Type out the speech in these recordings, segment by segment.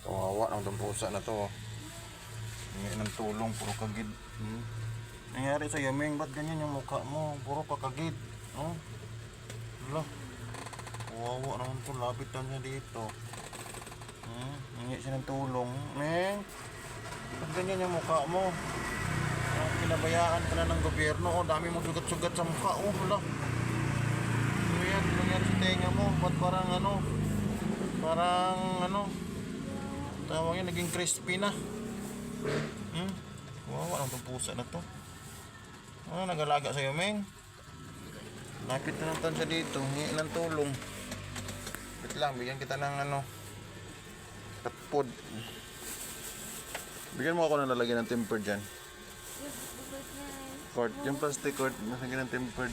Kawawa ng pusa na to. Hindi ng tulong, puro kagid. Nangyari sa'yo, Ming, ba't ganyan yung mukha mo? Puro kakagid. Oh? Wala. Kawawa naman to, lapit lang niya dito. Hingi siya ng tulong. Ming, ba't ganyan yung mukha mo? Pinabayaan ka na ng gobyerno. Dami mong sugat-sugat sa mukha. Wala. Ano yan? Nangyari sa tenga mo? Ba't parang tawag yan, naging crispy na. Wawa ang pusa na to. Nag-alaga sa'yo, Meng. Lapit na lang siya dito. Hingi ng tulong. Wait lang, bigyan kita ng cat food. Bigyan mo ako ng lalagyan ng tempered dyan. Cord, yung plastic cord, lalagyan ng tempered.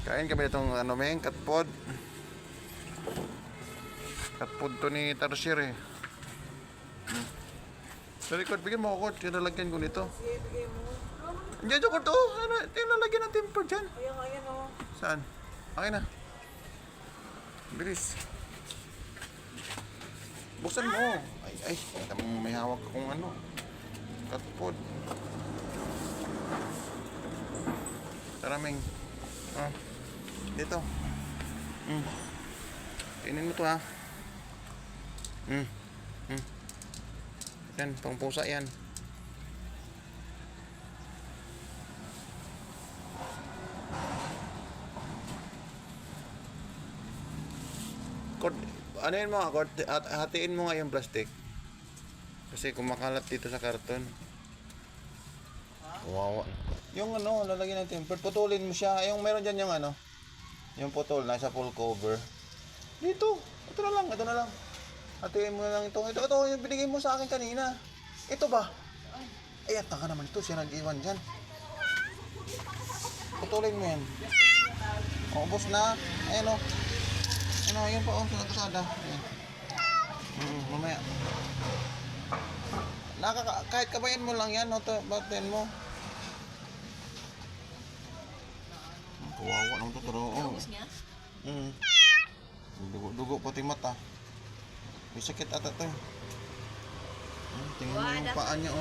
Kain kami itong Meng, cat food. Cat food to ni Tarsier eh. Sorry, cord, bigyan mo ako cord. Lalagyan ko nito. Diyan ko to. Lalagyan ng tempered dyan. Ayan o. Saan? Okay na. Bilis. Buksan mo. Ay, may hawak akong cat food. Tara, Meng. Dito. Kainin mo to, ha. Yan, pang pusa yan. Ano yun mga cord? Hatiin mo nga yung plastic. Kasi kumakalat dito sa karton. Wawa. Yung lalagyan ng tempered, putulin mo siya. Yung meron dyan yung yung putol, nasa full cover. Dito. Ito na lang. Hatiin mo na lang ito. Ito yung binigay mo sa akin kanina. Ito ba? Ay, taka naman ito. Siya nag-iwan dyan. Putulin mo yan. Ubos na. Ayan o. Ayun pa sa kasada. Mamaya. Kahit kabayan mo lang yan, batin mo. Kawawa naman ito, pero Ubus niya? Dugo pati mata. May sakit ata ito. Tingnan mo yung paa niya,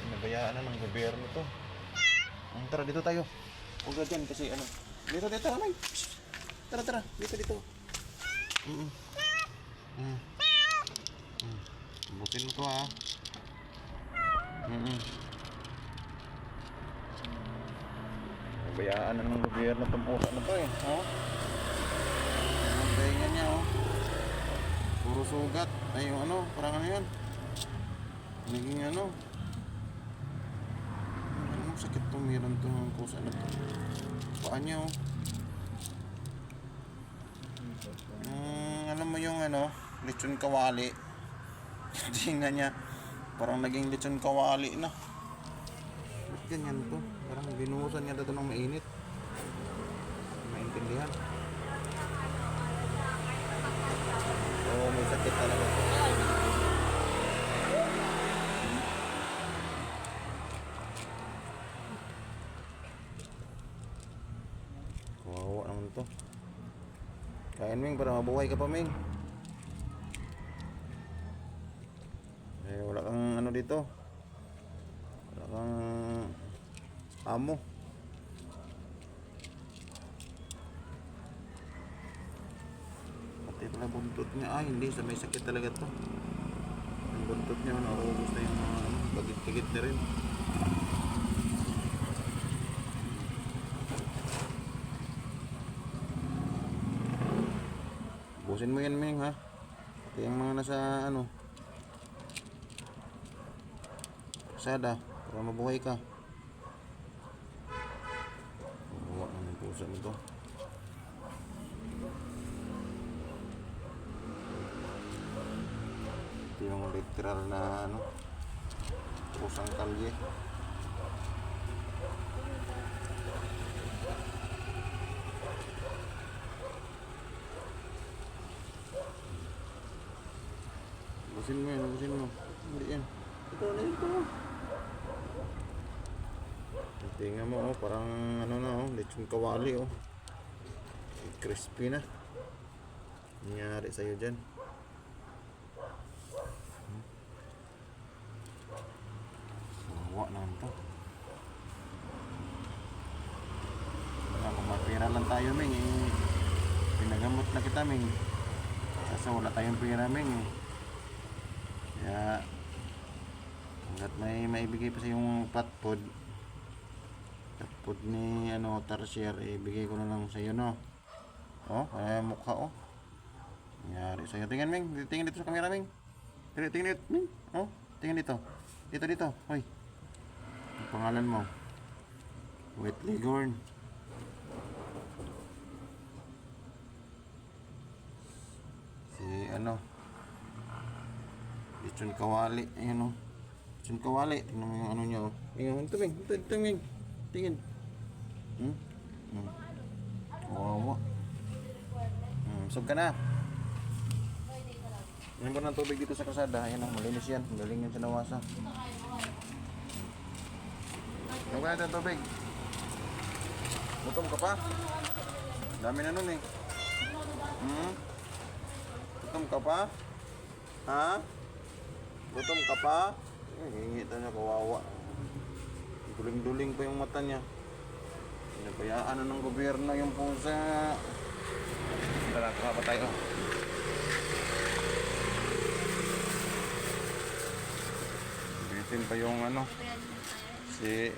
Pinabayaan na ng gobyerno to. Tara, dito tayo. Huwag na dyan kasi Dito, amay. Tara. Dito. Butin mo to, ha. Pinabayaan na ng gobyerno itong pusa na to, eh. Ang tainga niya, puro sugat. Ay, yung parang yan. Naging sakit to, meron to ng pusa na to. Paan niya, alam mo yung lechon kawali. Tingnan niya, parang naging lechon kawali na. Ba't ganyan to? Parang binuhusan niya dito ng mainit. Maintindihan. May sakit talaga to. Kawawa naman to. Kain, Ming, para mabuhay ka pa, Ming. Wala kang dito. Wala kang amo. Pati pala buntot niya. Hindi. May sakit talaga to. Yung buntot niya, naubos na yung bagit-tigit na rin. Busin mo yan, Ming, ha? Pati yung mga nasa kasada, para mabuhay ka. Bawa ng pusa nito. Ito yung literal na pusang kalye. Busin mo. Hindi yan. Ito. Tingnan mo, parang lechon kawali, Crispy na. Nangyari sa'yo dyan. Sawa naman to. Wala, kung mapira lang tayo, Ming. Pinagamot na kita, Ming. Kasi wala tayong pera, Ming. Kaya, hanggat may maibigay pa sa yung cat food ni Tarsier, ibigay ko na lang sa iyo, no? Oh, kaya mukha, oh. Nangyari sa'yo. Tingnan, Ming. Tingnan dito sa camera, Ming. Tingnan dito, Ming. Oh, tingnan dito. Dito. Hoy. Ang pangalan mo. Wet Leghorn. Si Lechon Kawali. Ayan, oh. Lechon Kawali. Tingnan mo yung ano niya, oh. Ayan, ito, Ming. Ito, Ming. Tingin. Wawa. Busog ka na. Yan ba ng tubig dito sa kasada? Ayan, oh, malinis yan. Galing yan sa nawasa. Ano ka ng tubig? Gutom ka pa? Dami na nun, eh. Gutom ka pa? Ha? Gutom ka pa? Hingita niya, kawawa. Duling-duling pa yung mata niya. Pinabayaan na ng gobyerno yung pusa. Tara, kuha pa tayo. Bitin pa yung si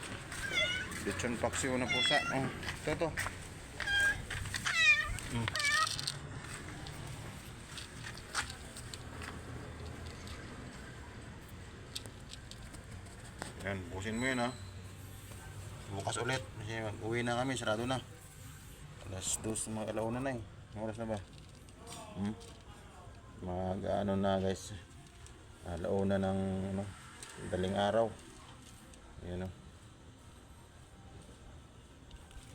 Lechon Paksiw na pusa. Oh, ito. Yan, busin mo yan, ha. Bukas ulit kasi uwi na kami, sarado na. Alas 2, mga alauna na, eh. Oras na ba? Na guys. Alauna ng daling araw. Ayan, oh.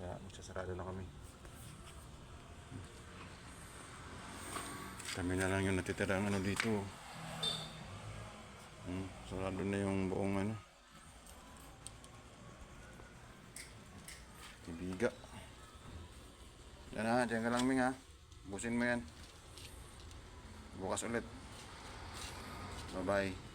Kaya magsasarado na kami. Kami na lang yung natitira dito. Sarado na yung buong Tibiga. Yan, ha, dyan ka lang, Ming, ha. Busin mo yan. Bukas ulit. Bye bye.